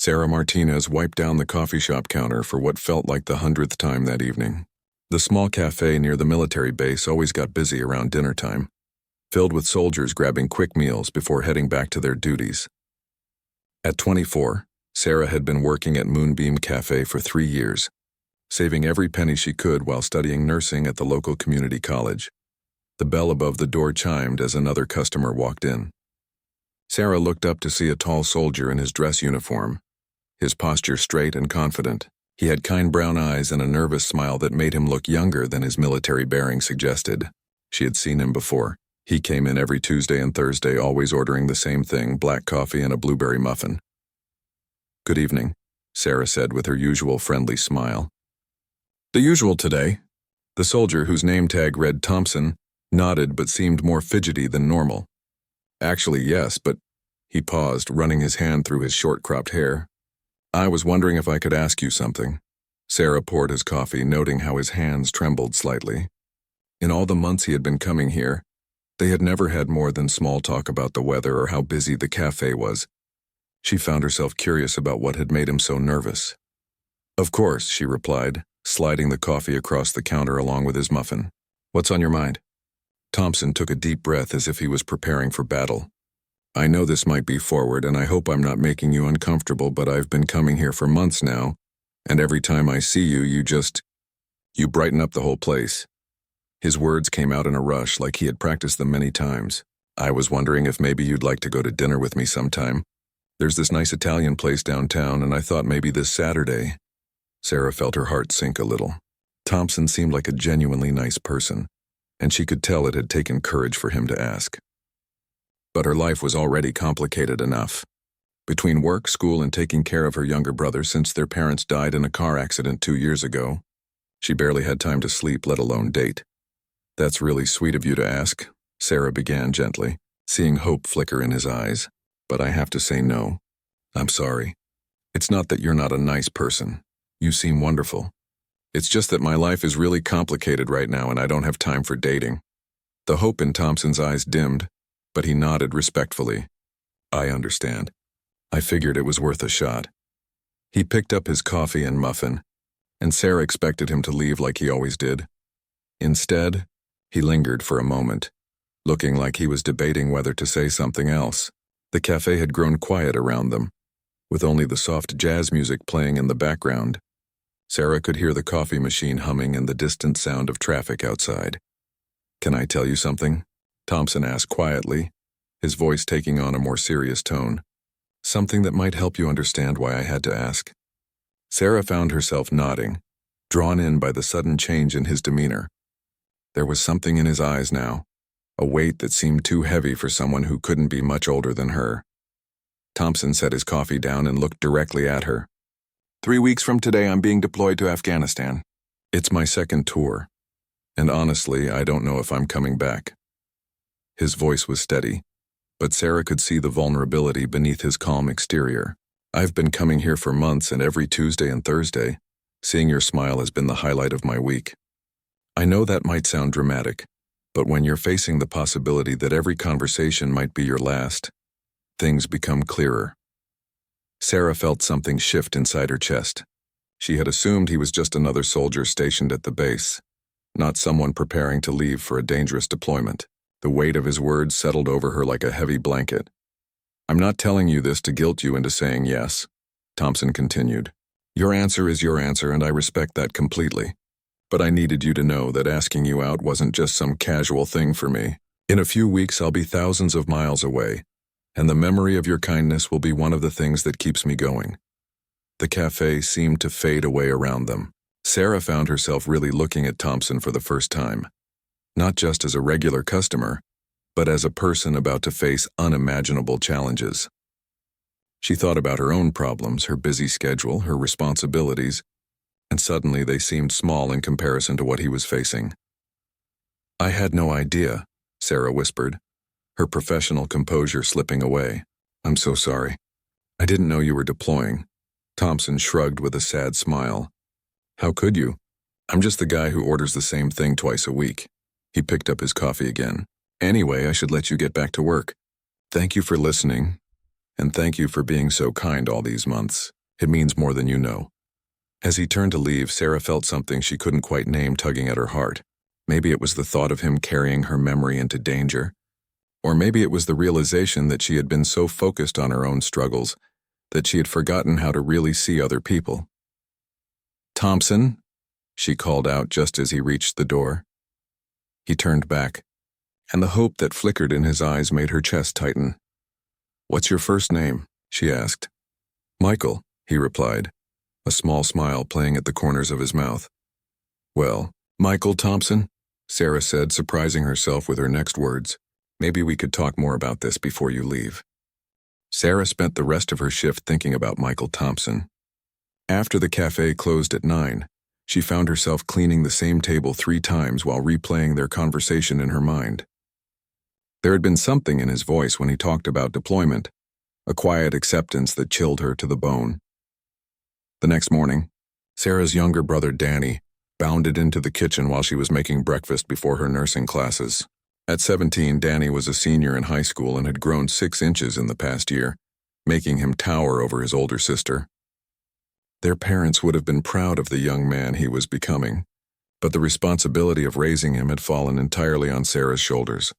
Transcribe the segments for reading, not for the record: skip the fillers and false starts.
Sarah Martinez wiped down the coffee shop counter for what felt like the 100th time that evening. The small cafe near the military base always got busy around dinner time, filled with soldiers grabbing quick meals before heading back to their duties. At 24, Sarah had been working at Moonbeam Cafe for 3 years, saving every penny she could while studying nursing at the local community college. The bell above the door chimed as another customer walked in. Sarah looked up to see a tall soldier in his dress uniform, his posture straight and confident. He had kind brown eyes and a nervous smile that made him look younger than his military bearing suggested. She had seen him before. He came in every Tuesday and Thursday, always ordering the same thing, black coffee and a blueberry muffin. "Good evening," Sarah said with her usual friendly smile. "The usual today." The soldier, whose name tag read Thompson, nodded but seemed more fidgety than normal. "Actually, yes, but—" He paused, running his hand through his short-cropped hair. "I was wondering if I could ask you something." Sarah poured his coffee, noting how his hands trembled slightly. In all the months he had been coming here, they had never had more than small talk about the weather or how busy the cafe was. She found herself curious about what had made him so nervous. "Of course," she replied, sliding the coffee across the counter along with his muffin. "What's on your mind?" Thompson took a deep breath as if he was preparing for battle. "I know this might be forward, and I hope I'm not making you uncomfortable, but I've been coming here for months now, and every time I see you, you brighten up the whole place." His words came out in a rush, like he had practiced them many times. "I was wondering if maybe you'd like to go to dinner with me sometime. There's this nice Italian place downtown, and I thought maybe this Saturday." Sarah felt her heart sink a little. Thompson seemed like a genuinely nice person, and she could tell it had taken courage for him to ask. But her life was already complicated enough. Between work, school, and taking care of her younger brother since their parents died in a car accident 2 years ago, she barely had time to sleep, let alone date. "That's really sweet of you to ask," Sarah began gently, seeing hope flicker in his eyes. "But I have to say no. I'm sorry. It's not that you're not a nice person. You seem wonderful. It's just that my life is really complicated right now and I don't have time for dating." The hope in Thompson's eyes dimmed, but he nodded respectfully. "I understand. I figured it was worth a shot." He picked up his coffee and muffin, and Sarah expected him to leave like he always did. Instead, he lingered for a moment, looking like he was debating whether to say something else. The cafe had grown quiet around them, with only the soft jazz music playing in the background. Sarah could hear the coffee machine humming and the distant sound of traffic outside. "Can I tell you something?" Thompson asked quietly, his voice taking on a more serious tone. "Something that might help you understand why I had to ask." Sarah found herself nodding, drawn in by the sudden change in his demeanor. There was something in his eyes now, a weight that seemed too heavy for someone who couldn't be much older than her. Thompson set his coffee down and looked directly at her. 3 weeks from today, I'm being deployed to Afghanistan. It's my second tour, and honestly, I don't know if I'm coming back." His voice was steady, but Sarah could see the vulnerability beneath his calm exterior. "I've been coming here for months, and every Tuesday and Thursday, seeing your smile has been the highlight of my week. I know that might sound dramatic, but when you're facing the possibility that every conversation might be your last, things become clearer." Sarah felt something shift inside her chest. She had assumed he was just another soldier stationed at the base, not someone preparing to leave for a dangerous deployment. The weight of his words settled over her like a heavy blanket. "I'm not telling you this to guilt you into saying yes," Thompson continued. "Your answer is your answer, and I respect that completely. But I needed you to know that asking you out wasn't just some casual thing for me. In a few weeks, I'll be thousands of miles away, and the memory of your kindness will be one of the things that keeps me going." The cafe seemed to fade away around them. Sarah found herself really looking at Thompson for the first time, not just as a regular customer, but as a person about to face unimaginable challenges. She thought about her own problems, her busy schedule, her responsibilities, and suddenly they seemed small in comparison to what he was facing. "I had no idea," Sarah whispered, her professional composure slipping away. "I'm so sorry. I didn't know you were deploying." Thompson shrugged with a sad smile. "How could you? I'm just the guy who orders the same thing twice a week." He picked up his coffee again. "Anyway, I should let you get back to work. Thank you for listening. And thank you for being so kind all these months. It means more than you know." As he turned to leave, Sarah felt something she couldn't quite name tugging at her heart. Maybe it was the thought of him carrying her memory into danger. Or maybe it was the realization that she had been so focused on her own struggles that she had forgotten how to really see other people. "Thompson," she called out just as he reached the door. He turned back, and the hope that flickered in his eyes made her chest tighten. "What's your first name?" she asked. "Michael," he replied, a small smile playing at the corners of his mouth. "Well, Michael Thompson," Sarah said, surprising herself with her next words. "Maybe we could talk more about this before you leave." Sarah spent the rest of her shift thinking about Michael Thompson. After the cafe closed at 9, she found herself cleaning the same table 3 times while replaying their conversation in her mind. There had been something in his voice when he talked about deployment, a quiet acceptance that chilled her to the bone. The next morning, Sarah's younger brother Danny bounded into the kitchen while she was making breakfast before her nursing classes. At 17, Danny was a senior in high school and had grown 6 inches in the past year, making him tower over his older sister. Their parents would have been proud of the young man he was becoming, but the responsibility of raising him had fallen entirely on Sarah's shoulders.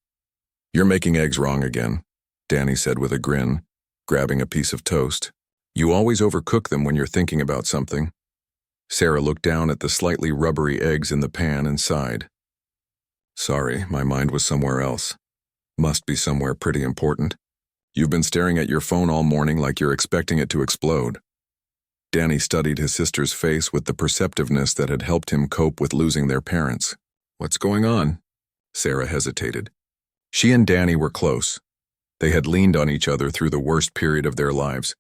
"You're making eggs wrong again," Danny said with a grin, grabbing a piece of toast. "You always overcook them when you're thinking about something." Sarah looked down at the slightly rubbery eggs in the pan and sighed. "Sorry, my mind was somewhere else. Must be somewhere pretty important. You've been staring at your phone all morning like you're expecting it to explode." Danny studied his sister's face with the perceptiveness that had helped him cope with losing their parents. "What's going on?" Sarah hesitated. She and Danny were close. They had leaned on each other through the worst period of their lives,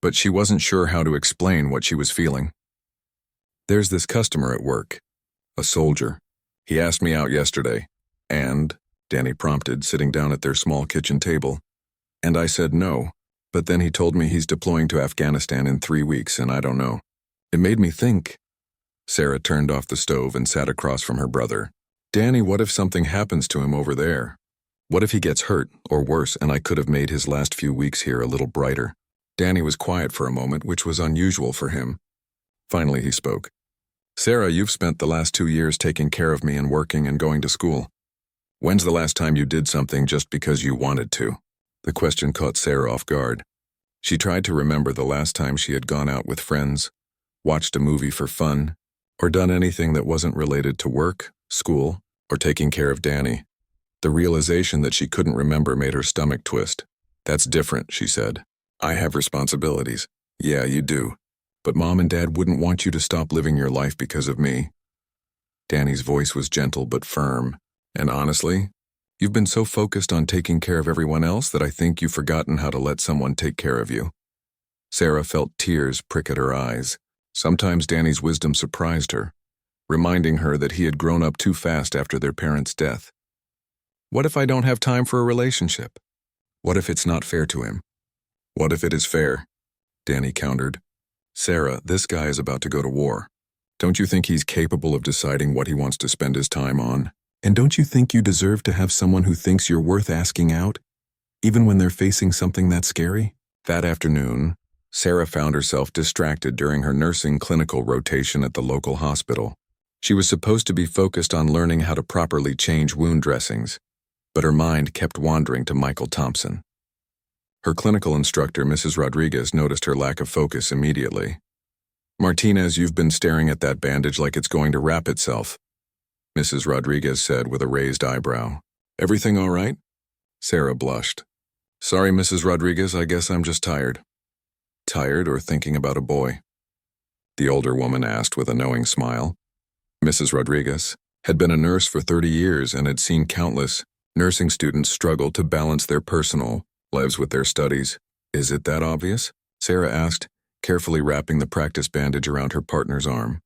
but she wasn't sure how to explain what she was feeling. "There's this customer at work, a soldier. He asked me out yesterday, and," Danny prompted, sitting down at their small kitchen table, "and I said no, but then he told me he's deploying to Afghanistan in 3 weeks, and I don't know. It made me think." Sarah turned off the stove and sat across from her brother. "Danny, what if something happens to him over there? What if he gets hurt, or worse, and I could have made his last few weeks here a little brighter?" Danny was quiet for a moment, which was unusual for him. Finally he spoke. "Sarah, you've spent the last 2 years taking care of me and working and going to school. When's the last time you did something just because you wanted to?" The question caught Sarah off guard. She tried to remember the last time she had gone out with friends, watched a movie for fun, or done anything that wasn't related to work, school, or taking care of Danny. The realization that she couldn't remember made her stomach twist. "That's different," she said. "I have responsibilities." "Yeah, you do. But Mom and Dad wouldn't want you to stop living your life because of me." Danny's voice was gentle but firm. "And honestly, you've been so focused on taking care of everyone else that I think you've forgotten how to let someone take care of you." Sarah felt tears prick at her eyes. Sometimes Danny's wisdom surprised her, reminding her that he had grown up too fast after their parents' death. "What if I don't have time for a relationship? What if it's not fair to him?" "What if it is fair?" Danny countered. "Sarah, this guy is about to go to war. Don't you think he's capable of deciding what he wants to spend his time on? And don't you think you deserve to have someone who thinks you're worth asking out, even when they're facing something that scary?" That afternoon, Sarah found herself distracted during her nursing clinical rotation at the local hospital. She was supposed to be focused on learning how to properly change wound dressings, but her mind kept wandering to Michael Thompson. Her clinical instructor, Mrs. Rodriguez, noticed her lack of focus immediately. "Martinez, you've been staring at that bandage like it's going to wrap itself," Mrs. Rodriguez said with a raised eyebrow. "Everything all right?" Sarah blushed. "Sorry, Mrs. Rodriguez, I guess I'm just tired." "Tired or thinking about a boy?" the older woman asked with a knowing smile. Mrs. Rodriguez had been a nurse for 30 years and had seen countless nursing students struggle to balance their personal lives with their studies. "Is it that obvious?" Sarah asked, carefully wrapping the practice bandage around her partner's arm.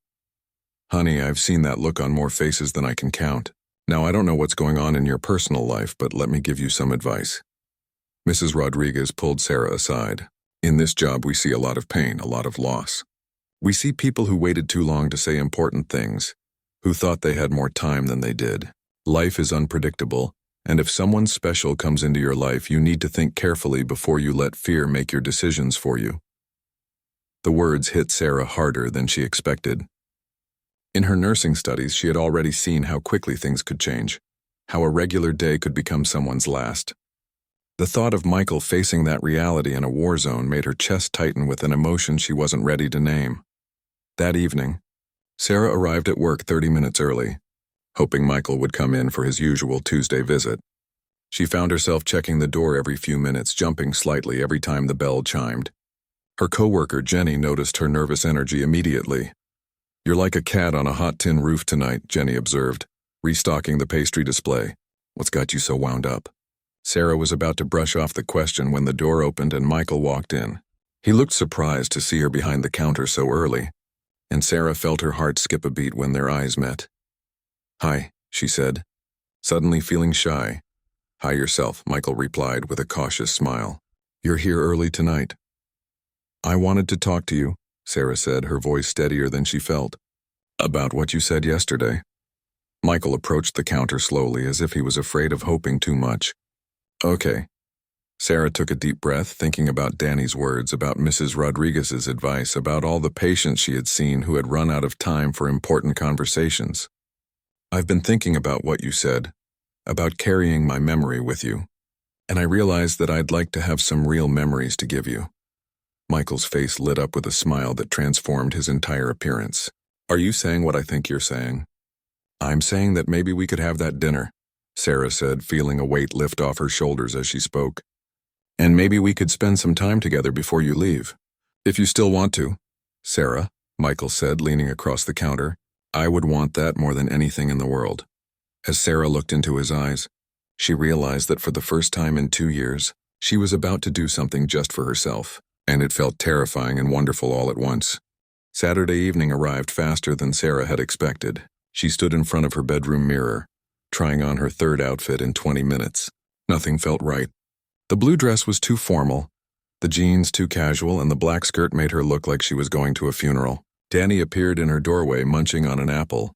"Honey, I've seen that look on more faces than I can count. Now, I don't know what's going on in your personal life, but let me give you some advice." Mrs. Rodriguez pulled Sarah aside. "In this job, we see a lot of pain, a lot of loss. We see people who waited too long to say important things, who thought they had more time than they did. Life is unpredictable, And if someone special comes into your life, you need to think carefully before you let fear make your decisions for you. The words hit Sarah harder than she expected. In her nursing studies, she had already seen how quickly things could change, how a regular day could become someone's last. The thought of Michael facing that reality in a war zone made her chest tighten with an emotion she wasn't ready to name. That evening, Sarah arrived at work 30 minutes early, hoping Michael would come in for his usual Tuesday visit. She found herself checking the door every few minutes, jumping slightly every time the bell chimed. Her coworker Jenny noticed her nervous energy immediately. "You're like a cat on a hot tin roof tonight," Jenny observed, restocking the pastry display. "What's got you so wound up?" Sarah was about to brush off the question when the door opened and Michael walked in. He looked surprised to see her behind the counter so early, and Sarah felt her heart skip a beat when their eyes met. "Hi," she said, suddenly feeling shy. "Hi yourself," Michael replied with a cautious smile. "You're here early tonight." "I wanted to talk to you," Sarah said, her voice steadier than she felt. "About what you said yesterday." Michael approached the counter slowly, as if he was afraid of hoping too much. "Okay." Sarah took a deep breath, thinking about Danny's words, about Mrs. Rodriguez's advice, about all the patients she had seen who had run out of time for important conversations. "I've been thinking about what you said, about carrying my memory with you, and I realized that I'd like to have some real memories to give you." Michael's face lit up with a smile that transformed his entire appearance. "Are you saying what I think you're saying?" "I'm saying that maybe we could have that dinner," Sarah said, feeling a weight lift off her shoulders as she spoke. "And maybe we could spend some time together before you leave. If you still want to." "Sarah," Michael said, leaning across the counter, "I would want that more than anything in the world." As Sarah looked into his eyes, she realized that for the first time in 2 years, she was about to do something just for herself, and it felt terrifying and wonderful all at once. Saturday evening arrived faster than Sarah had expected. She stood in front of her bedroom mirror, trying on her third outfit in 20 minutes. Nothing felt right. The blue dress was too formal, the jeans too casual, and the black skirt made her look like she was going to a funeral. Danny appeared in her doorway, munching on an apple.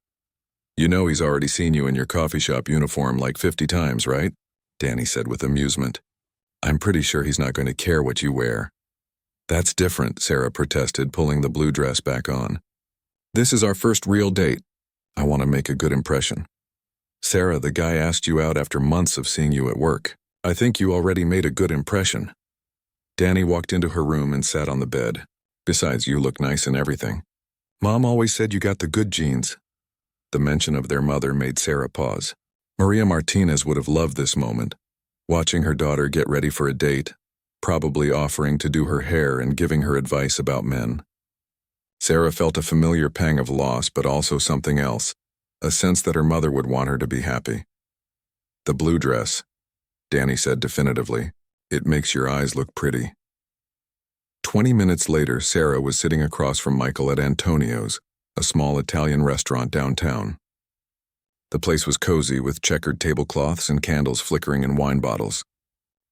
"You know he's already seen you in your coffee shop uniform like 50 times, right?" Danny said with amusement. "I'm pretty sure he's not going to care what you wear." "That's different," Sarah protested, pulling the blue dress back on. "This is our first real date. I want to make a good impression." "Sarah, the guy asked you out after months of seeing you at work. I think you already made a good impression." Danny walked into her room and sat on the bed. "Besides, you look nice and everything. Mom always said you got the good genes." The mention of their mother made Sarah pause. Maria Martinez would have loved this moment, watching her daughter get ready for a date, probably offering to do her hair and giving her advice about men. Sarah felt a familiar pang of loss, but also something else, a sense that her mother would want her to be happy. "The blue dress," Danny said definitively. "It makes your eyes look pretty." 20 minutes later, Sarah was sitting across from Michael at Antonio's, a small Italian restaurant downtown. The place was cozy, with checkered tablecloths and candles flickering in wine bottles.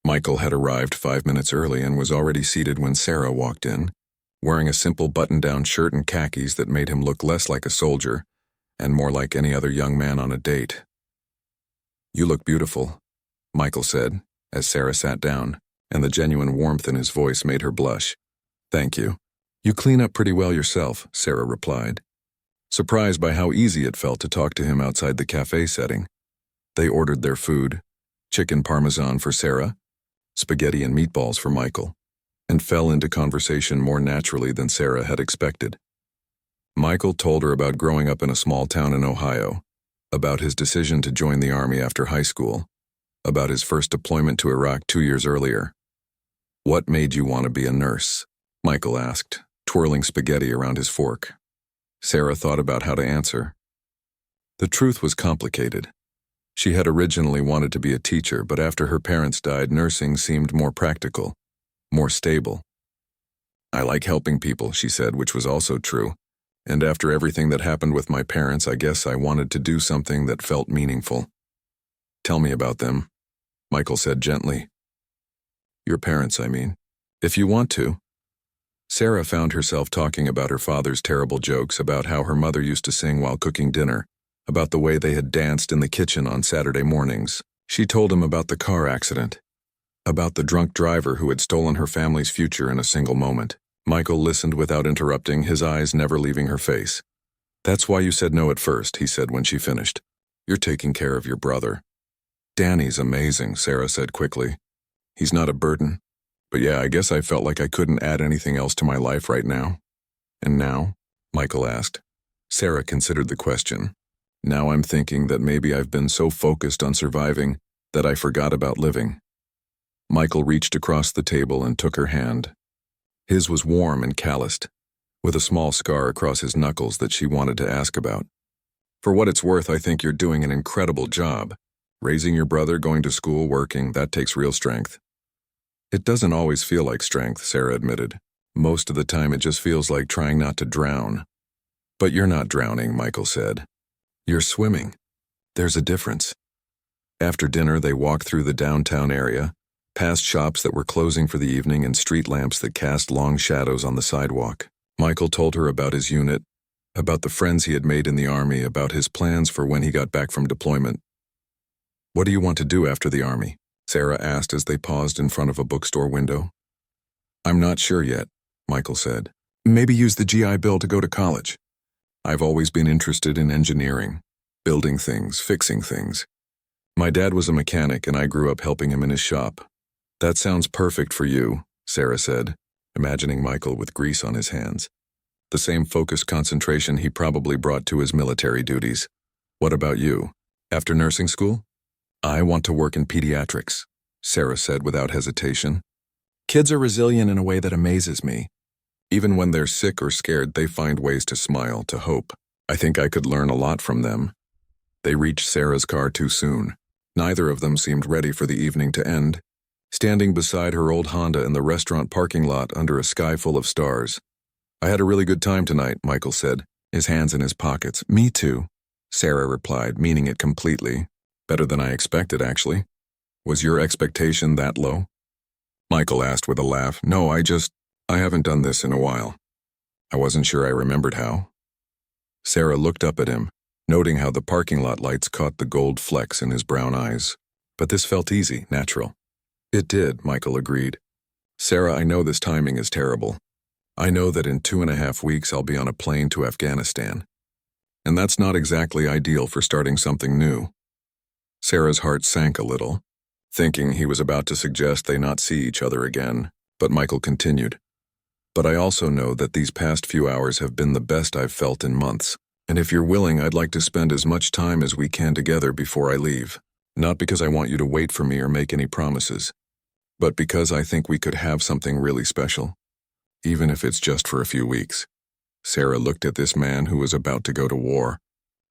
Michael had arrived 5 minutes early and was already seated when Sarah walked in, wearing a simple button-down shirt and khakis that made him look less like a soldier and more like any other young man on a date. "You look beautiful," Michael said, as Sarah sat down, and the genuine warmth in his voice made her blush. "Thank you. You clean up pretty well yourself," Sarah replied, surprised by how easy it felt to talk to him outside the cafe setting. They ordered their food, chicken parmesan for Sarah, spaghetti and meatballs for Michael, and fell into conversation more naturally than Sarah had expected. Michael told her about growing up in a small town in Ohio, about his decision to join the Army after high school, about his first deployment to Iraq 2 years earlier. "What made you want to be a nurse?" Michael asked, twirling spaghetti around his fork. Sarah thought about how to answer. The truth was complicated. She had originally wanted to be a teacher, but after her parents died, nursing seemed more practical, more stable. "I like helping people," she said, which was also true. "And after everything that happened with my parents, I guess I wanted to do something that felt meaningful." "Tell me about them," Michael said gently. "Your parents, I mean. If you want to." Sarah found herself talking about her father's terrible jokes, about how her mother used to sing while cooking dinner, about the way they had danced in the kitchen on Saturday mornings. She told him about the car accident, about the drunk driver who had stolen her family's future in a single moment. Michael listened without interrupting, his eyes never leaving her face. "That's why you said no at first," he said when she finished. "You're taking care of your brother." "Danny's amazing," Sarah said quickly. "He's not a burden. But yeah, I guess I felt like I couldn't add anything else to my life right now." "And now?" Michael asked. Sarah considered the question. "Now I'm thinking that maybe I've been so focused on surviving that I forgot about living." Michael reached across the table and took her hand. His was warm and calloused, with a small scar across his knuckles that she wanted to ask about. "For what it's worth, I think you're doing an incredible job. Raising your brother, going to school, working, that takes real strength." "It doesn't always feel like strength," Sarah admitted. "Most of the time it just feels like trying not to drown." "But you're not drowning," Michael said. "You're swimming. There's a difference." After dinner, they walked through the downtown area, past shops that were closing for the evening and street lamps that cast long shadows on the sidewalk. Michael told her about his unit, about the friends he had made in the army, about his plans for when he got back from deployment. "What do you want to do after the army?" Sarah asked as they paused in front of a bookstore window. "I'm not sure yet," Michael said. "Maybe use the GI Bill to go to college. I've always been interested in engineering, building things, fixing things. My dad was a mechanic and I grew up helping him in his shop." "That sounds perfect for you," Sarah said, imagining Michael with grease on his hands. The same focused concentration he probably brought to his military duties. "What about you? After nursing school?" "I want to work in pediatrics," Sarah said without hesitation. "Kids are resilient in a way that amazes me. Even when they're sick or scared, they find ways to smile, to hope. I think I could learn a lot from them." They reached Sarah's car too soon. Neither of them seemed ready for the evening to end. Standing beside her old Honda in the restaurant parking lot under a sky full of stars. "I had a really good time tonight," Michael said, his hands in his pockets. "Me too," Sarah replied, meaning it completely. "Better than I expected, actually." "Was your expectation that low?" Michael asked with a laugh. "No, I haven't done this in a while. I wasn't sure I remembered how." Sarah looked up at him, noting how the parking lot lights caught the gold flecks in his brown eyes. "But this felt easy, natural." "It did," Michael agreed. "Sarah, I know this timing is terrible. I know that in 2.5 weeks I'll be on a plane to Afghanistan. And that's not exactly ideal for starting something new." Sarah's heart sank a little, thinking he was about to suggest they not see each other again, but Michael continued. "But I also know that these past few hours have been the best I've felt in months. And if you're willing, I'd like to spend as much time as we can together before I leave. Not because I want you to wait for me or make any promises, but because I think we could have something really special, even if it's just for a few weeks." Sarah looked at this man who was about to go to war,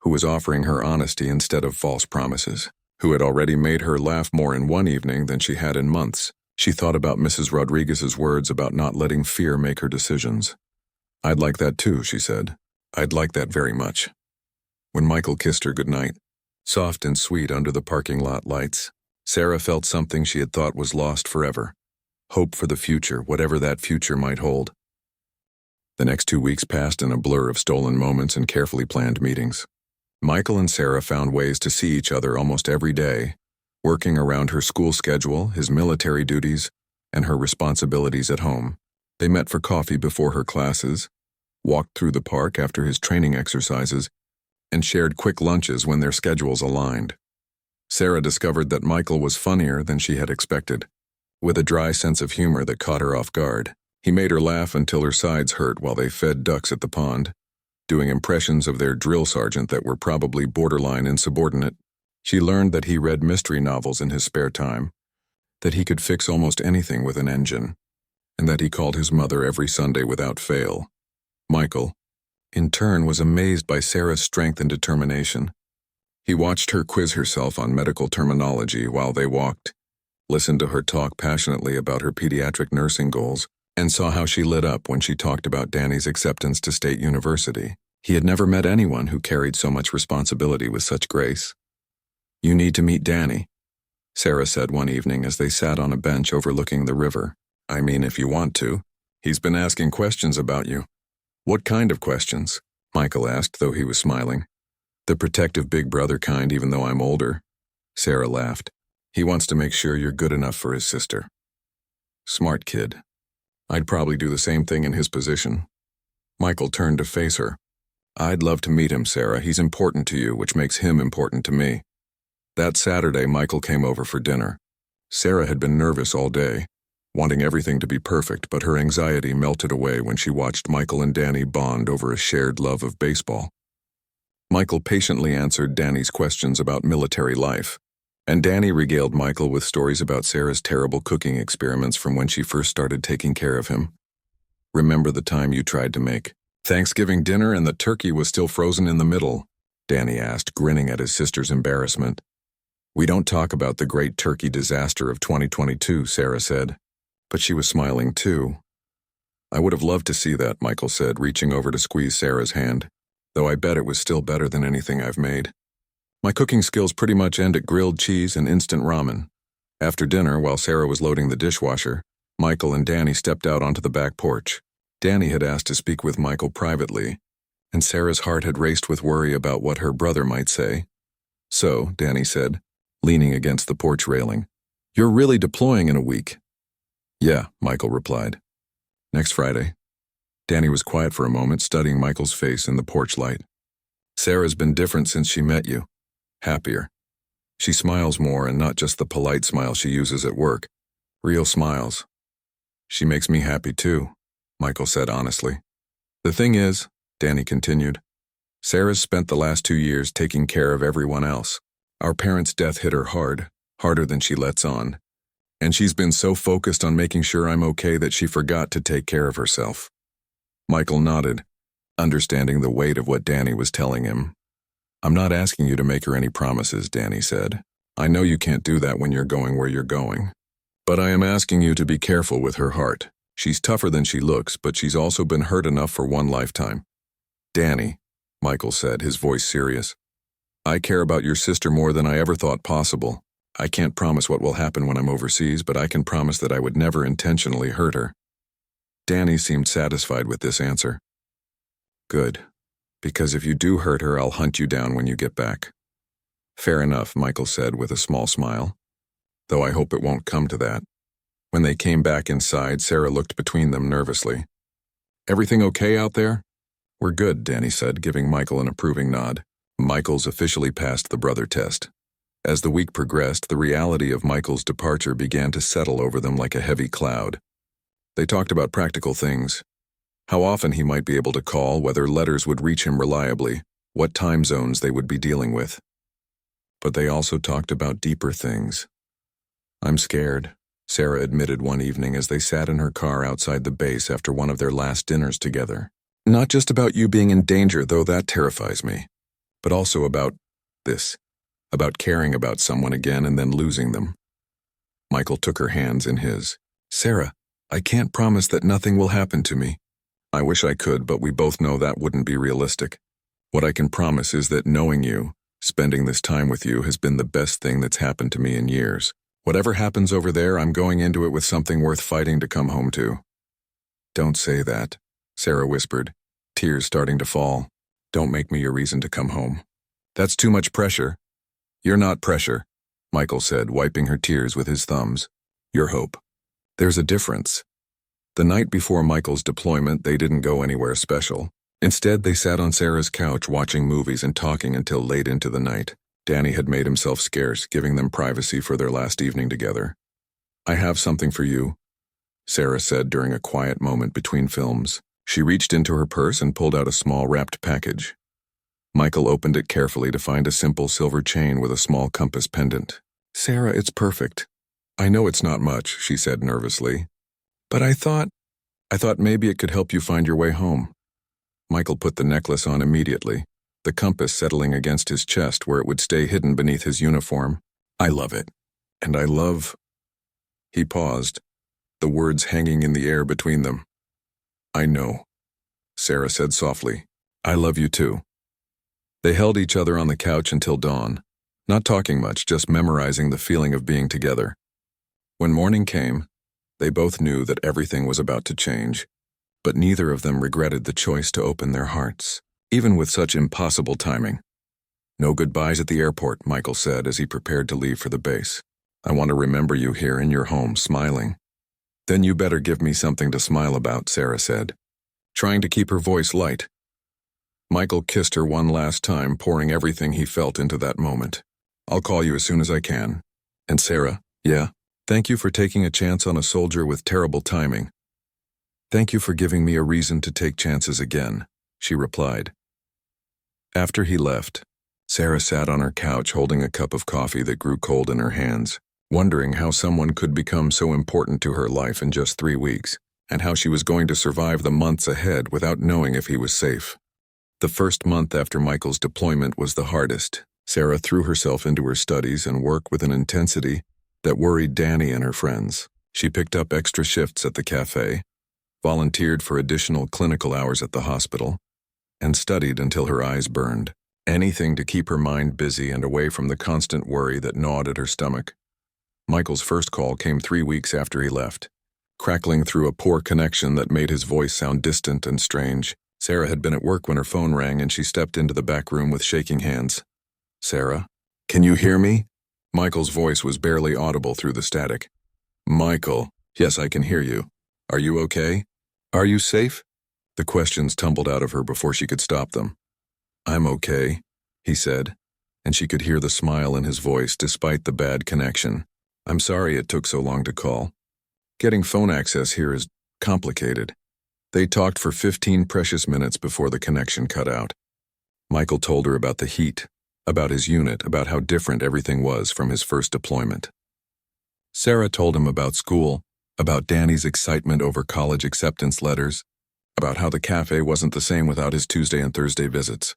who was offering her honesty instead of false promises, who had already made her laugh more in one evening than she had in months. She thought about Mrs. Rodriguez's words about not letting fear make her decisions. "I'd like that too," she said. "I'd like that very much." When Michael kissed her goodnight, soft and sweet under the parking lot lights, Sarah felt something she had thought was lost forever. Hope for the future, whatever that future might hold. The next 2 weeks passed in a blur of stolen moments and carefully planned meetings. Michael and Sarah found ways to see each other almost every day, working around her school schedule, his military duties, and her responsibilities at home. They met for coffee before her classes, walked through the park after his training exercises, and shared quick lunches when their schedules aligned. Sarah discovered that Michael was funnier than she had expected, with a dry sense of humor that caught her off guard. He made her laugh until her sides hurt while they fed ducks at the pond, doing impressions of their drill sergeant that were probably borderline insubordinate. She learned that he read mystery novels in his spare time, that he could fix almost anything with an engine, and that he called his mother every Sunday without fail. Michael, in turn, was amazed by Sarah's strength and determination. He watched her quiz herself on medical terminology while they walked, listened to her talk passionately about her pediatric nursing goals, and saw how she lit up when she talked about Danny's acceptance to State University. He had never met anyone who carried so much responsibility with such grace. "You need to meet Danny," Sarah said one evening as they sat on a bench overlooking the river. "I mean, if you want to. He's been asking questions about you." "What kind of questions?" Michael asked, though he was smiling. "The protective big brother kind, even though I'm older." Sarah laughed. He wants to make sure you're good enough for his sister. Smart kid. I'd probably do the same thing in his position. Michael turned to face her. I'd love to meet him, Sarah. He's important to you, which makes him important to me. That Saturday, Michael came over for dinner. Sarah had been nervous all day, wanting everything to be perfect, but her anxiety melted away when she watched Michael and Danny bond over a shared love of baseball. Michael patiently answered Danny's questions about military life, and Danny regaled Michael with stories about Sarah's terrible cooking experiments from when she first started taking care of him. Remember the time you tried to make Thanksgiving dinner and the turkey was still frozen in the middle? Danny asked, grinning at his sister's embarrassment. We don't talk about the great turkey disaster of 2022, Sarah said. But she was smiling too. I would have loved to see that, Michael said, reaching over to squeeze Sarah's hand, though I bet it was still better than anything I've made. My cooking skills pretty much end at grilled cheese and instant ramen. After dinner, while Sarah was loading the dishwasher, Michael and Danny stepped out onto the back porch. Danny had asked to speak with Michael privately, and Sarah's heart had raced with worry about what her brother might say. So, Danny said, leaning against the porch railing, "You're really deploying in a week." "Yeah," Michael replied. "Next Friday." Danny was quiet for a moment, studying Michael's face in the porch light. "Sarah's been different since she met you. Happier. She smiles more, and not just the polite smile she uses at work. Real smiles. She makes me happy too," Michael said honestly. "The thing is," Danny continued, "Sarah's spent the last 2 years taking care of everyone else. Our parents' death hit her hard, harder than she lets on. And she's been so focused on making sure I'm okay that she forgot to take care of herself." Michael nodded, understanding the weight of what Danny was telling him. "I'm not asking you to make her any promises," Danny said. "I know you can't do that when you're going where you're going. But I am asking you to be careful with her heart. She's tougher than she looks, but she's also been hurt enough for one lifetime." "Danny," Michael said, his voice serious, "I care about your sister more than I ever thought possible. I can't promise what will happen when I'm overseas, but I can promise that I would never intentionally hurt her." Danny seemed satisfied with this answer. "Good, because if you do hurt her, I'll hunt you down when you get back." "Fair enough," Michael said with a small smile, "though I hope it won't come to that." When they came back inside, Sarah looked between them nervously. "Everything okay out there?" "We're good," Danny said, giving Michael an approving nod. Michael's officially passed the brother test. As the week progressed, the reality of Michael's departure began to settle over them like a heavy cloud. They talked about practical things. How often he might be able to call, whether letters would reach him reliably, what time zones they would be dealing with. But they also talked about deeper things. "I'm scared," Sarah admitted one evening as they sat in her car outside the base after one of their last dinners together. "Not just about you being in danger, though that terrifies me, but also about this, about caring about someone again and then losing them." Michael took her hands in his. "Sarah, I can't promise that nothing will happen to me. I wish I could, but we both know that wouldn't be realistic. What I can promise is that knowing you, spending this time with you, has been the best thing that's happened to me in years. Whatever happens over there, I'm going into it with something worth fighting to come home to." "Don't say that," Sarah whispered, tears starting to fall. "Don't make me your reason to come home. That's too much pressure." "You're not pressure," Michael said, wiping her tears with his thumbs. "You're hope. There's a difference." The night before Michael's deployment, they didn't go anywhere special. Instead, they sat on Sarah's couch watching movies and talking until late into the night. Danny had made himself scarce, giving them privacy for their last evening together. "I have something for you," Sarah said during a quiet moment between films. She reached into her purse and pulled out a small wrapped package. Michael opened it carefully to find a simple silver chain with a small compass pendant. "Sarah, it's perfect." "I know it's not much," she said nervously. "But I thought maybe it could help you find your way home." Michael put the necklace on immediately, the compass settling against his chest where it would stay hidden beneath his uniform. "I love it. And I love—" He paused, the words hanging in the air between them. "I know," Sarah said softly. "I love you too." They held each other on the couch until dawn, not talking much, just memorizing the feeling of being together. When morning came, they both knew that everything was about to change, but neither of them regretted the choice to open their hearts, even with such impossible timing. "No goodbyes at the airport," Michael said as he prepared to leave for the base. I want to remember you here in your home, smiling. Then you better give me something to smile about, Sarah said, trying to keep her voice light. Michael kissed her one last time, pouring everything he felt into that moment. I'll call you as soon as I can. And Sarah, yeah, thank you for taking a chance on a soldier with terrible timing. Thank you for giving me a reason to take chances again, she replied. After he left, Sarah sat on her couch holding a cup of coffee that grew cold in her hands, wondering how someone could become so important to her life in just 3 weeks, and how she was going to survive the months ahead without knowing if he was safe. The first month after Michael's deployment was the hardest. Sarah threw herself into her studies and work with an intensity that worried Danny and her friends. She picked up extra shifts at the cafe, volunteered for additional clinical hours at the hospital, and studied until her eyes burned. Anything to keep her mind busy and away from the constant worry that gnawed at her stomach. Michael's first call came 3 weeks after he left, crackling through a poor connection that made his voice sound distant and strange. Sarah had been at work when her phone rang and she stepped into the back room with shaking hands. Sarah, can you hear me? Michael's voice was barely audible through the static. Michael, yes, I can hear you. Are you okay? Are you safe? The questions tumbled out of her before she could stop them. I'm okay, he said, and she could hear the smile in his voice despite the bad connection. I'm sorry it took so long to call. Getting phone access here is complicated. They talked for 15 precious minutes before the connection cut out. Michael told her about the heat, about his unit, about how different everything was from his first deployment. Sarah told him about school, about Danny's excitement over college acceptance letters, about how the cafe wasn't the same without his Tuesday and Thursday visits.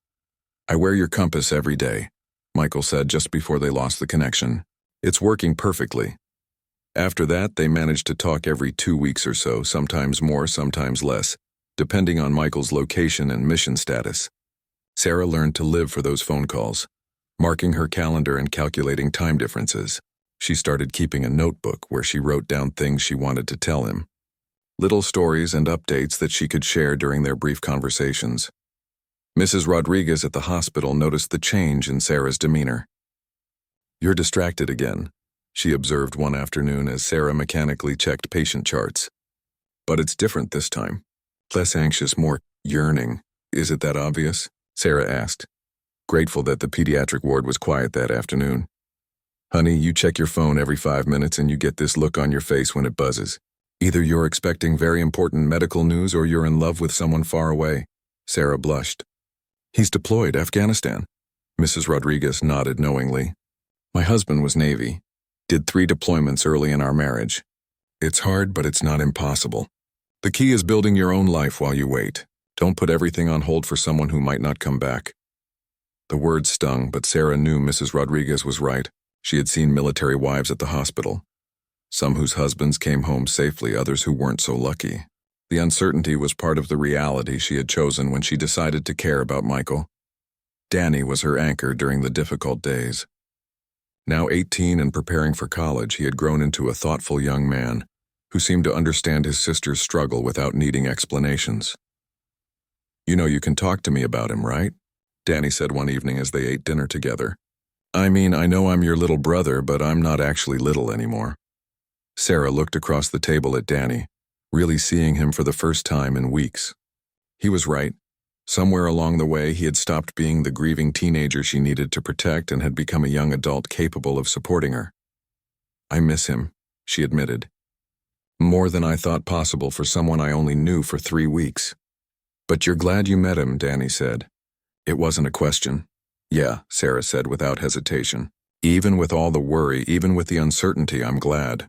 I wear your compass every day, Michael said just before they lost the connection. It's working perfectly. After that, they managed to talk every 2 weeks or so, sometimes more, sometimes less, depending on Michael's location and mission status. Sarah learned to live for those phone calls, marking her calendar and calculating time differences. She started keeping a notebook where she wrote down things she wanted to tell him, little stories and updates that she could share during their brief conversations. Mrs. Rodriguez at the hospital noticed the change in Sarah's demeanor. You're distracted again, she observed one afternoon as Sarah mechanically checked patient charts. But it's different this time. Less anxious, more yearning. Is it that obvious? Sarah asked, grateful that the pediatric ward was quiet that afternoon. Honey, you check your phone every 5 minutes and you get this look on your face when it buzzes. Either you're expecting very important medical news or you're in love with someone far away. Sarah blushed. He's deployed, Afghanistan. Mrs. Rodriguez nodded knowingly. My husband was Navy. Did 3 deployments early in our marriage. It's hard, but it's not impossible. The key is building your own life while you wait. Don't put everything on hold for someone who might not come back. The words stung, but Sarah knew Mrs. Rodriguez was right. She had seen military wives at the hospital. Some whose husbands came home safely, others who weren't so lucky. The uncertainty was part of the reality she had chosen when she decided to care about Michael. Danny was her anchor during the difficult days. Now 18 and preparing for college, he had grown into a thoughtful young man who seemed to understand his sister's struggle without needing explanations. You know you can talk to me about him, right? Danny said one evening as they ate dinner together. I mean, I know I'm your little brother, but I'm not actually little anymore. Sarah looked across the table at Danny, really seeing him for the first time in weeks. He was right. Somewhere along the way, he had stopped being the grieving teenager she needed to protect and had become a young adult capable of supporting her. I miss him, she admitted. More than I thought possible for someone I only knew for 3 weeks. But you're glad you met him, Danny said. It wasn't a question. Yeah, Sarah said without hesitation. Even with all the worry, even with the uncertainty, I'm glad.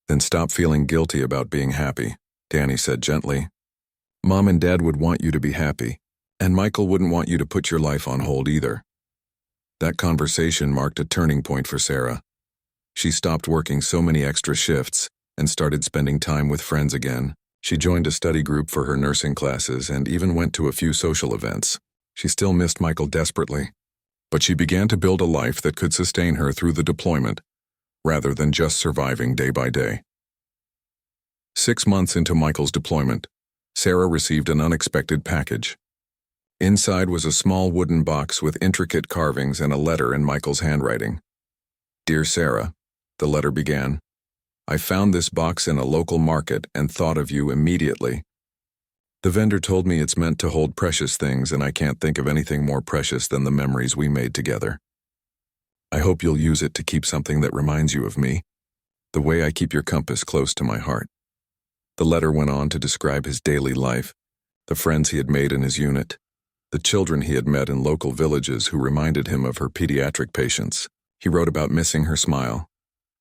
Then stop feeling guilty about being happy, Danny said gently. Mom and Dad would want you to be happy, and Michael wouldn't want you to put your life on hold either. That conversation marked a turning point for Sarah. She stopped working so many extra shifts and started spending time with friends again. She joined a study group for her nursing classes and even went to a few social events. She still missed Michael desperately, but she began to build a life that could sustain her through the deployment, rather than just surviving day by day. 6 months into Michael's deployment, Sarah received an unexpected package. Inside was a small wooden box with intricate carvings and a letter in Michael's handwriting. Dear Sarah, The letter began. I found this box in a local market and thought of you immediately. The vendor told me it's meant to hold precious things, and I can't think of anything more precious than the memories we made together. I hope you'll use it to keep something that reminds you of me, the way I keep your compass close to my heart. The letter went on to describe his daily life, the friends he had made in his unit, the children he had met in local villages who reminded him of her pediatric patients. He wrote about missing her smile,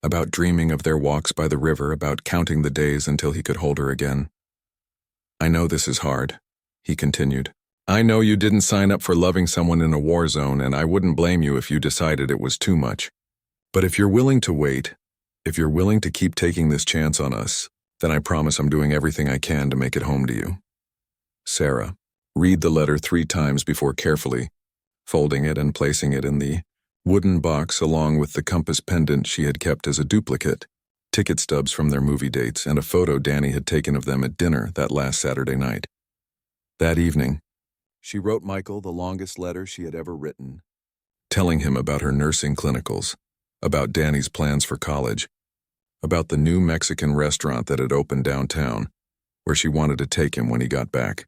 about dreaming of their walks by the river, about counting the days until he could hold her again. I know this is hard, he continued. I know you didn't sign up for loving someone in a war zone, and I wouldn't blame you if you decided it was too much. But if you're willing to wait, if you're willing to keep taking this chance on us, then I promise I'm doing everything I can to make it home to you. Sarah. Read the letter 3 times before carefully folding it and placing it in the wooden box along with the compass pendant she had kept as a duplicate, ticket stubs from their movie dates, and a photo Danny had taken of them at dinner that last Saturday night. That evening, she wrote Michael the longest letter she had ever written, telling him about her nursing clinicals, about Danny's plans for college, about the new Mexican restaurant that had opened downtown, where she wanted to take him when he got back.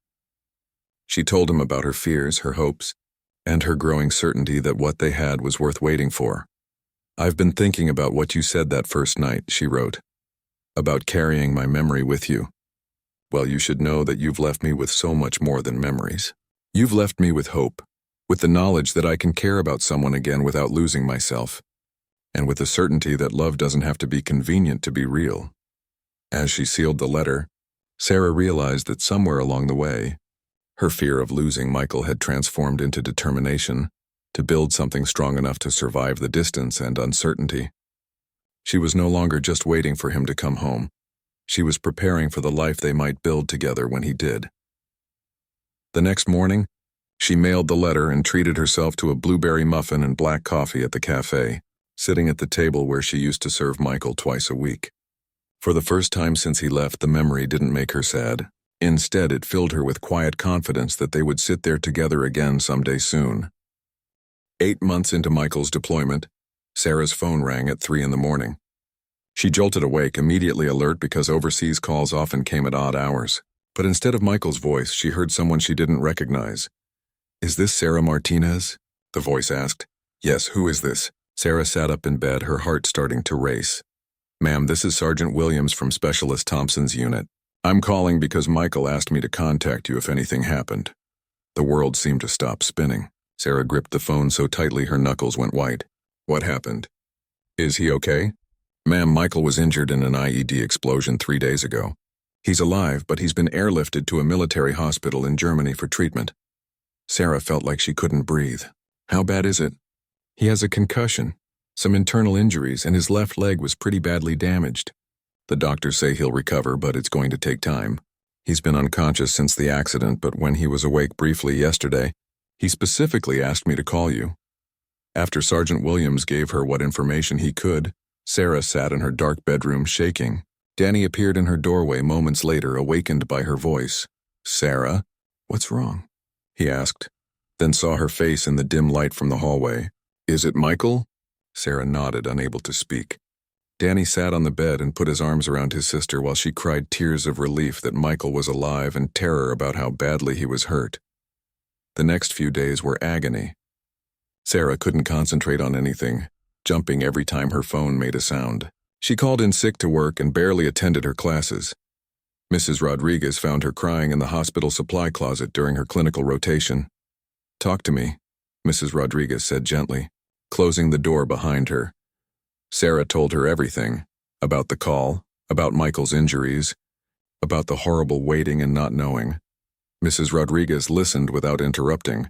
She told him about her fears, her hopes, and her growing certainty that what they had was worth waiting for. I've been thinking about what you said that first night, she wrote, about carrying my memory with you. Well, you should know that you've left me with so much more than memories. You've left me with hope, with the knowledge that I can care about someone again without losing myself, and with the certainty that love doesn't have to be convenient to be real. As she sealed the letter, Sarah realized that somewhere along the way, her fear of losing Michael had transformed into determination to build something strong enough to survive the distance and uncertainty. She was no longer just waiting for him to come home. She was preparing for the life they might build together when he did. The next morning, she mailed the letter and treated herself to a blueberry muffin and black coffee at the cafe, sitting at the table where she used to serve Michael twice a week. For the first time since he left, the memory didn't make her sad. Instead, it filled her with quiet confidence that they would sit there together again someday soon. 8 months into Michael's deployment, Sarah's phone rang at 3 a.m. She jolted awake, immediately alert because overseas calls often came at odd hours. But instead of Michael's voice, she heard someone she didn't recognize. Is this Sarah Martinez? The voice asked. Yes, who is this? Sarah sat up in bed, her heart starting to race. Ma'am, this is Sergeant Williams from Specialist Thompson's unit. I'm calling because Michael asked me to contact you if anything happened. The world seemed to stop spinning. Sarah gripped the phone so tightly her knuckles went white. What happened? Is he okay? Ma'am, Michael was injured in an IED explosion 3 days ago. He's alive, but he's been airlifted to a military hospital in Germany for treatment. Sarah felt like she couldn't breathe. How bad is it? He has a concussion, some internal injuries, and his left leg was pretty badly damaged. The doctors say he'll recover, but it's going to take time. He's been unconscious since the accident, but when he was awake briefly yesterday, he specifically asked me to call you. After Sergeant Williams gave her what information he could, Sarah sat in her dark bedroom shaking. Danny appeared in her doorway moments later, awakened by her voice. Sarah, what's wrong? He asked, then saw her face in the dim light from the hallway. Is it Michael? Sarah nodded, unable to speak. Danny sat on the bed and put his arms around his sister while she cried tears of relief that Michael was alive and terror about how badly he was hurt. The next few days were agony. Sarah couldn't concentrate on anything, jumping every time her phone made a sound. She called in sick to work and barely attended her classes. Mrs. Rodriguez found her crying in the hospital supply closet during her clinical rotation. Talk to me, Mrs. Rodriguez said gently, closing the door behind her. Sarah told her everything, about the call, about Michael's injuries, about the horrible waiting and not knowing. Mrs. Rodriguez listened without interrupting,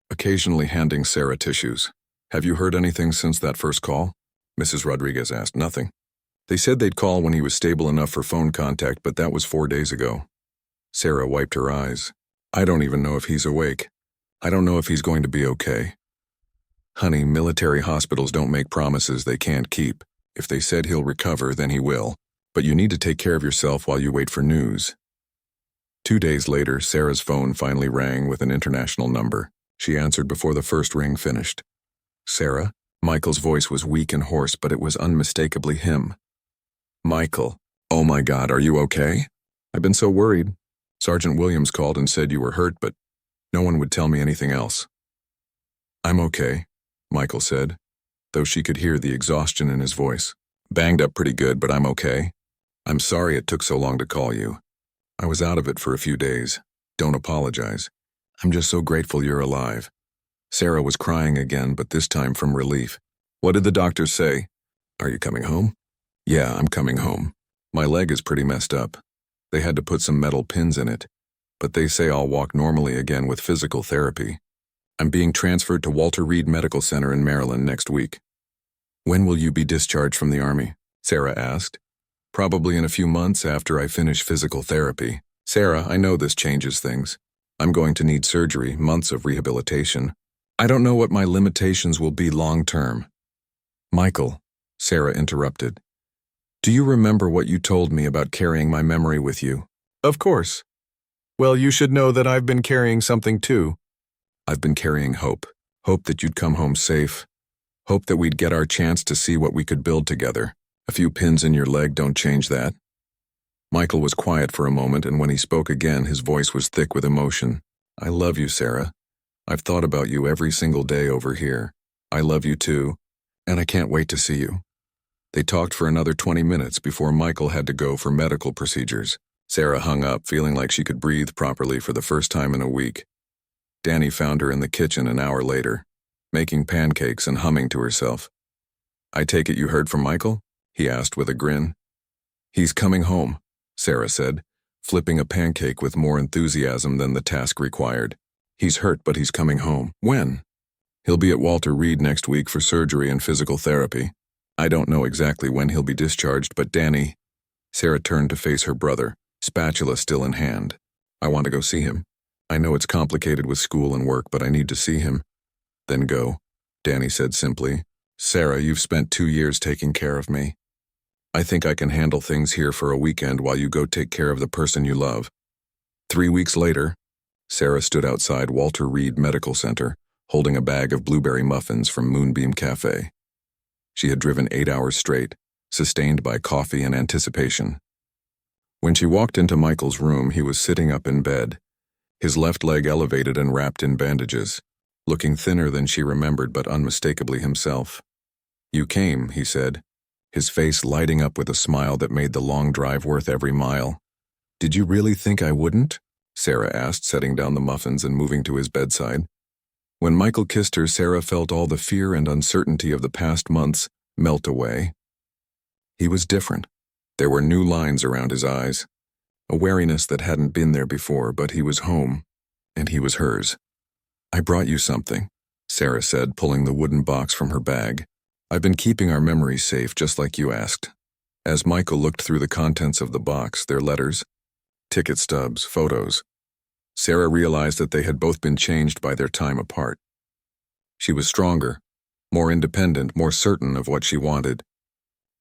occasionally handing Sarah tissues. Have you heard anything since that first call? Mrs. Rodriguez asked. Nothing. They said they'd call when he was stable enough for phone contact, but that was 4 days ago. Sarah wiped her eyes. I don't even know if he's awake. I don't know if he's going to be okay. Honey, military hospitals don't make promises they can't keep. If they said he'll recover, then he will. But you need to take care of yourself while you wait for news. 2 days later, Sarah's phone finally rang with an international number. She answered before the first ring finished. Sarah, Michael's voice was weak and hoarse, but it was unmistakably him. Michael, oh my God, are you okay? I've been so worried. Sergeant Williams called and said you were hurt, but no one would tell me anything else. I'm okay, Michael said, though she could hear the exhaustion in his voice. Banged up pretty good, but I'm okay. I'm sorry it took so long to call you. I was out of it for a few days. Don't apologize. I'm just so grateful you're alive. Sarah was crying again, but this time from relief. What did the doctors say? Are you coming home? Yeah, I'm coming home. My leg is pretty messed up. They had to put some metal pins in it, but they say I'll walk normally again with physical therapy. I'm being transferred to Walter Reed Medical Center in Maryland next week. When will you be discharged from the Army? Sarah asked. Probably in a few months after I finish physical therapy. Sarah, I know this changes things. I'm going to need surgery, months of rehabilitation. I don't know what my limitations will be long term. Michael, Sarah interrupted. Do you remember what you told me about carrying my memory with you? Of course. Well, you should know that I've been carrying something too. I've been carrying hope. Hope that you'd come home safe. Hope that we'd get our chance to see what we could build together. A few pins in your leg don't change that. Michael was quiet for a moment, and when he spoke again, his voice was thick with emotion. I love you, Sarah. I've thought about you every single day over here. I love you too, and I can't wait to see you. They talked for another 20 minutes before Michael had to go for medical procedures. Sarah hung up, feeling like she could breathe properly for the first time in a week. Danny found her in the kitchen an hour later, making pancakes and humming to herself. I take it you heard from Michael? He asked with a grin. He's coming home, Sarah said, flipping a pancake with more enthusiasm than the task required. He's hurt, but he's coming home. When? He'll be at Walter Reed next week for surgery and physical therapy. I don't know exactly when he'll be discharged, but Danny... Sarah turned to face her brother, spatula still in hand. I want to go see him. I know it's complicated with school and work, but I need to see him. Then go, Danny said simply. Sarah, you've spent 2 years taking care of me. I think I can handle things here for a weekend while you go take care of the person you love. 3 weeks later, Sarah stood outside Walter Reed Medical Center, holding a bag of blueberry muffins from Moonbeam Cafe. She had driven 8 hours straight, sustained by coffee and anticipation. When she walked into Michael's room, he was sitting up in bed, his left leg elevated and wrapped in bandages, looking thinner than she remembered but unmistakably himself. You came, he said, his face lighting up with a smile that made the long drive worth every mile. Did you really think I wouldn't? Sarah asked, setting down the muffins and moving to his bedside. When Michael kissed her, Sarah felt all the fear and uncertainty of the past months melt away. He was different. There were new lines around his eyes, a wariness that hadn't been there before, but he was home, and he was hers. I brought you something, Sarah said, pulling the wooden box from her bag. I've been keeping our memories safe, just like you asked. As Michael looked through the contents of the box, their letters, ticket stubs, photos, Sarah realized that they had both been changed by their time apart. She was stronger, more independent, more certain of what she wanted.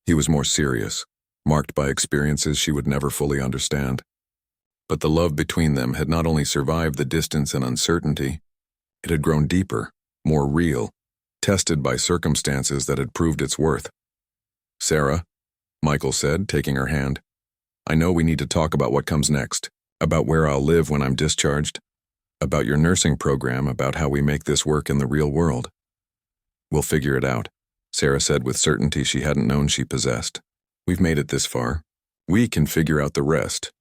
He was more serious, marked by experiences she would never fully understand. But the love between them had not only survived the distance and uncertainty, it had grown deeper, more real, tested by circumstances that had proved its worth. Sarah, Michael said, taking her hand, I know we need to talk about what comes next, about where I'll live when I'm discharged, about your nursing program, about how we make this work in the real world. We'll figure it out, Sarah said with certainty she hadn't known she possessed. We've made it this far. We can figure out the rest.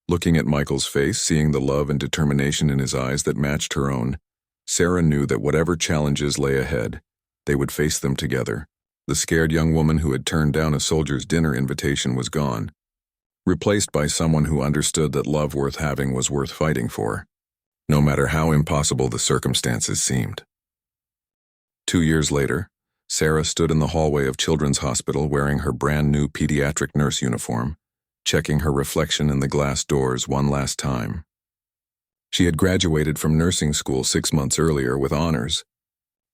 Looking at Michael's face, seeing the love and determination in his eyes that matched her own, Sarah knew that whatever challenges lay ahead, they would face them together. The scared young woman who had turned down a soldier's dinner invitation was gone, replaced by someone who understood that love worth having was worth fighting for, no matter how impossible the circumstances seemed. 2 years later, Sarah stood in the hallway of Children's Hospital wearing her brand-new pediatric nurse uniform, checking her reflection in the glass doors one last time. She had graduated from nursing school 6 months earlier with honors,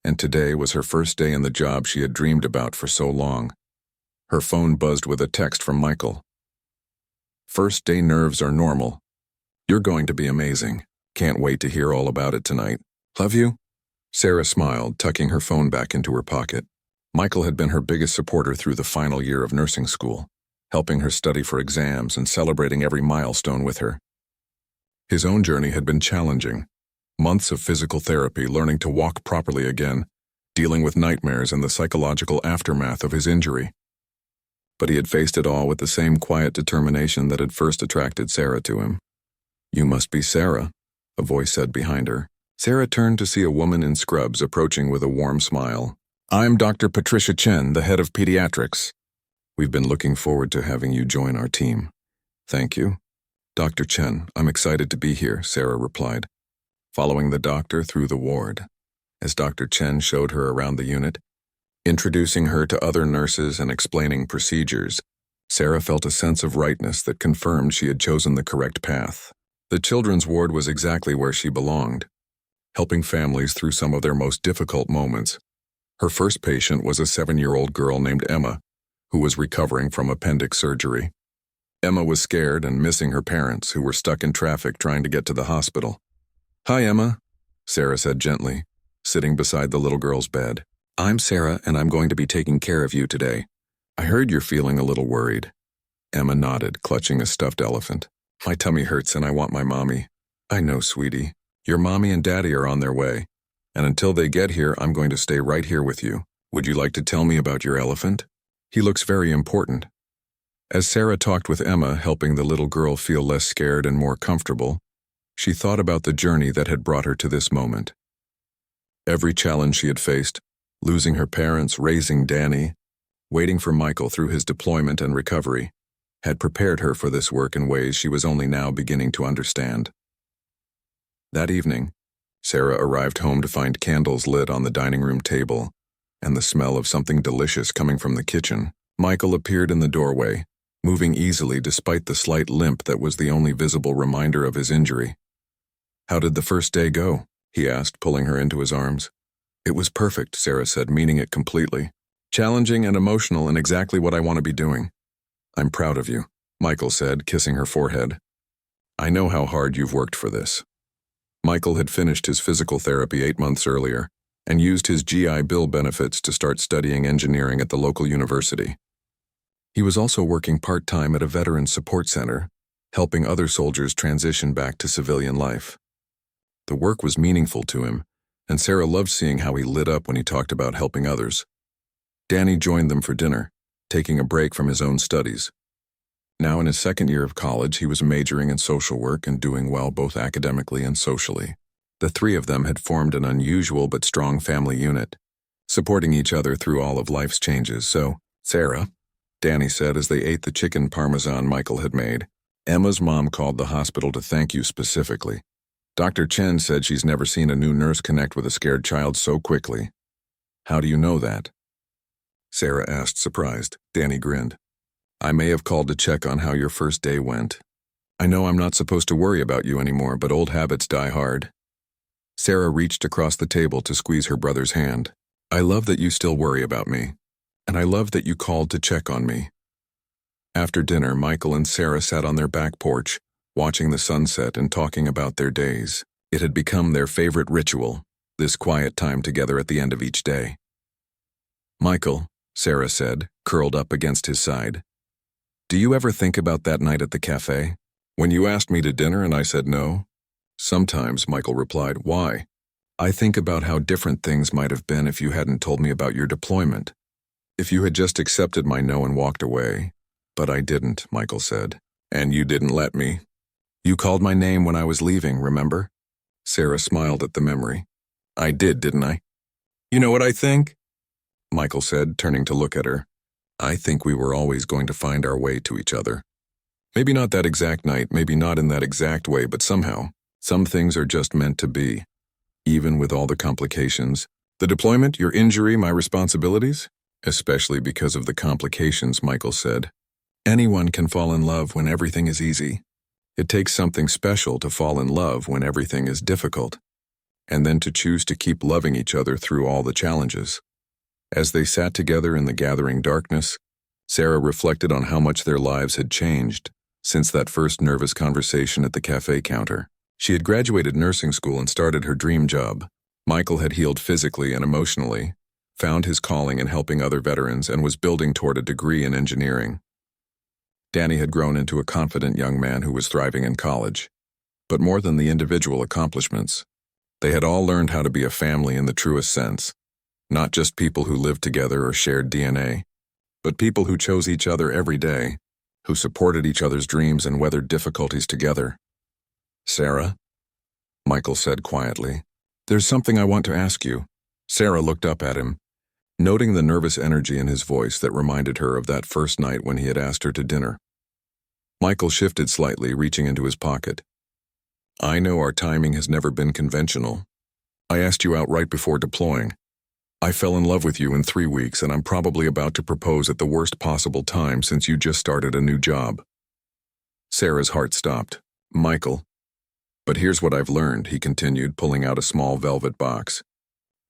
and today was her first day in the job she had dreamed about for so long. Her phone buzzed with a text from Michael. First day nerves are normal. You're going to be amazing. Can't wait to hear all about it tonight. Love you? Sarah smiled, tucking her phone back into her pocket. Michael had been her biggest supporter through the final year of nursing school, helping her study for exams and celebrating every milestone with her. His own journey had been challenging. Months of physical therapy, learning to walk properly again, dealing with nightmares and the psychological aftermath of his injury. But he had faced it all with the same quiet determination that had first attracted Sarah to him. "You must be Sarah," a voice said behind her. Sarah turned to see a woman in scrubs approaching with a warm smile. "I'm Dr. Patricia Chen, the head of pediatrics. We've been looking forward to having you join our team." "Thank you." "Dr. Chen, I'm excited to be here," Sarah replied, following the doctor through the ward. As Dr. Chen showed her around the unit, introducing her to other nurses and explaining procedures, Sarah felt a sense of rightness that confirmed she had chosen the correct path. The children's ward was exactly where she belonged, helping families through some of their most difficult moments. Her first patient was a 7-year-old girl named Emma, who was recovering from appendix surgery. Emma was scared and missing her parents, who were stuck in traffic trying to get to the hospital. "Hi, Emma," Sarah said gently, sitting beside the little girl's bed. "I'm Sarah, and I'm going to be taking care of you today. I heard you're feeling a little worried." Emma nodded, clutching a stuffed elephant. "My tummy hurts and I want my mommy." "I know, sweetie. Your mommy and daddy are on their way, and until they get here, I'm going to stay right here with you. Would you like to tell me about your elephant? He looks very important." As Sarah talked with Emma, helping the little girl feel less scared and more comfortable, she thought about the journey that had brought her to this moment. Every challenge she had faced, losing her parents, raising Danny, waiting for Michael through his deployment and recovery, had prepared her for this work in ways she was only now beginning to understand. That evening, Sarah arrived home to find candles lit on the dining room table and the smell of something delicious coming from the kitchen. Michael appeared in the doorway, moving easily despite the slight limp that was the only visible reminder of his injury. "How did the first day go?" he asked, pulling her into his arms. "It was perfect," Sarah said, meaning it completely. "Challenging and emotional and exactly what I want to be doing." "I'm proud of you," Michael said, kissing her forehead. "I know how hard you've worked for this." Michael had finished his physical therapy 8 months earlier and used his GI Bill benefits to start studying engineering at the local university. He was also working part-time at a veterans support center, helping other soldiers transition back to civilian life. The work was meaningful to him, and Sarah loved seeing how he lit up when he talked about helping others. Danny joined them for dinner, taking a break from his own studies. Now in his second year of college, he was majoring in social work and doing well both academically and socially. The three of them had formed an unusual but strong family unit, supporting each other through all of life's changes. "So, Sarah," Danny said as they ate the chicken parmesan Michael had made, "Emma's mom called the hospital to thank you specifically. Dr. Chen said she's never seen a new nurse connect with a scared child so quickly." "How do you know that?" Sarah asked, surprised. Danny grinned. "I may have called to check on how your first day went. I know I'm not supposed to worry about you anymore, but old habits die hard." Sarah reached across the table to squeeze her brother's hand. "I love that you still worry about me, and I love that you called to check on me." After dinner, Michael and Sarah sat on their back porch, watching the sunset and talking about their days. It had become their favorite ritual, this quiet time together at the end of each day. "Michael," Sarah said, curled up against his side, "do you ever think about that night at the cafe? When you asked me to dinner and I said no?" "Sometimes," Michael replied. "Why?" "I think about how different things might have been if you hadn't told me about your deployment. If you had just accepted my no and walked away." "But I didn't," Michael said. "And you didn't let me. You called my name when I was leaving, remember?" Sarah smiled at the memory. "I did, didn't I?" "You know what I think?" Michael said, turning to look at her. "I think we were always going to find our way to each other. Maybe not that exact night, maybe not in that exact way, but somehow, some things are just meant to be. Even with all the complications. The deployment, your injury, my responsibilities? Especially because of the complications," Michael said. "Anyone can fall in love when everything is easy. It takes something special to fall in love when everything is difficult, and then to choose to keep loving each other through all the challenges." As they sat together in the gathering darkness, Sarah reflected on how much their lives had changed since that first nervous conversation at the cafe counter. She had graduated nursing school and started her dream job. Michael had healed physically and emotionally, found his calling in helping other veterans, and was building toward a degree in engineering. Danny had grown into a confident young man who was thriving in college. But more than the individual accomplishments, they had all learned how to be a family in the truest sense. Not just people who lived together or shared DNA, but people who chose each other every day, who supported each other's dreams and weathered difficulties together. "Sarah," Michael said quietly, "there's something I want to ask you." Sarah looked up at him, noting the nervous energy in his voice that reminded her of that first night when he had asked her to dinner. Michael shifted slightly, reaching into his pocket. "I know our timing has never been conventional. I asked you out right before deploying. I fell in love with you in 3 weeks, and I'm probably about to propose at the worst possible time since you just started a new job." Sarah's heart stopped. "Michael. But here's what I've learned," he continued, pulling out a small velvet box.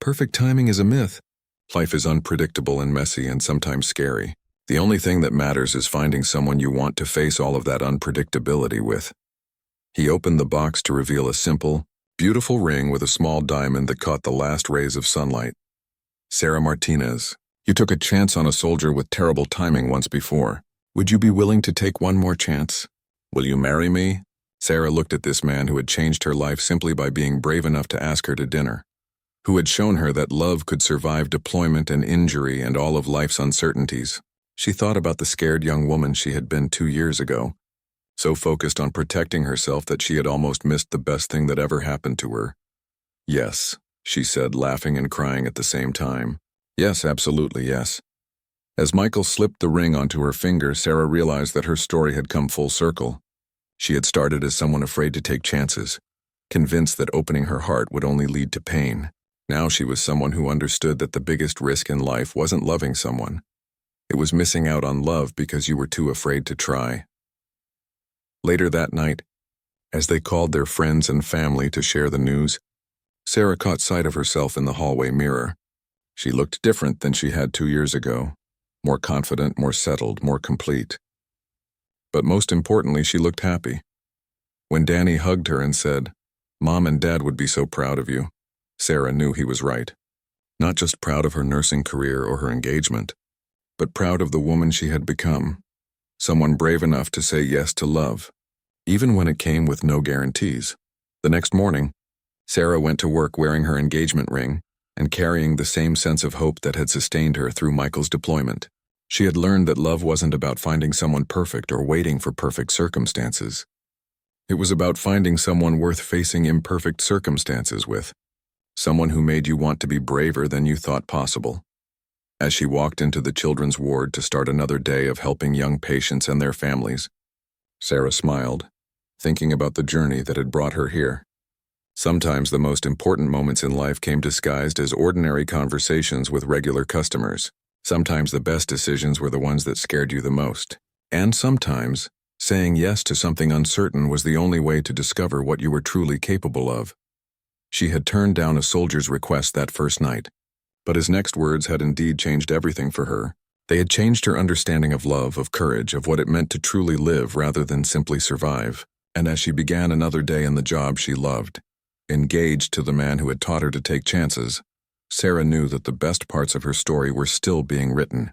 "Perfect timing is a myth. Life is unpredictable and messy and sometimes scary. The only thing that matters is finding someone you want to face all of that unpredictability with." He opened the box to reveal a simple, beautiful ring with a small diamond that caught the last rays of sunlight. "Sarah Martinez, you took a chance on a soldier with terrible timing once before. Would you be willing to take one more chance? Will you marry me?" Sarah looked at this man who had changed her life simply by being brave enough to ask her to dinner, who had shown her that love could survive deployment and injury and all of life's uncertainties. She thought about the scared young woman she had been 2 years ago, so focused on protecting herself that she had almost missed the best thing that ever happened to her. "Yes," she said, laughing and crying at the same time. "Yes, absolutely, yes." As Michael slipped the ring onto her finger, Sarah realized that her story had come full circle. She had started as someone afraid to take chances, convinced that opening her heart would only lead to pain. Now she was someone who understood that the biggest risk in life wasn't loving someone. It was missing out on love because you were too afraid to try. Later that night, as they called their friends and family to share the news, Sarah caught sight of herself in the hallway mirror. She looked different than she had 2 years ago, more confident, more settled, more complete. But most importantly, she looked happy. When Danny hugged her and said, "Mom and Dad would be so proud of you," Sarah knew he was right. Not just proud of her nursing career or her engagement, but proud of the woman she had become, someone brave enough to say yes to love, even when it came with no guarantees. The next morning, Sarah went to work wearing her engagement ring and carrying the same sense of hope that had sustained her through Michael's deployment. She had learned that love wasn't about finding someone perfect or waiting for perfect circumstances. It was about finding someone worth facing imperfect circumstances with, someone who made you want to be braver than you thought possible. As she walked into the children's ward to start another day of helping young patients and their families, Sarah smiled, thinking about the journey that had brought her here. Sometimes the most important moments in life came disguised as ordinary conversations with regular customers. Sometimes the best decisions were the ones that scared you the most. And sometimes, saying yes to something uncertain was the only way to discover what you were truly capable of. She had turned down a soldier's request that first night, but his next words had indeed changed everything for her. They had changed her understanding of love, of courage, of what it meant to truly live rather than simply survive. And as she began another day in the job she loved, engaged to the man who had taught her to take chances, Sarah knew that the best parts of her story were still being written.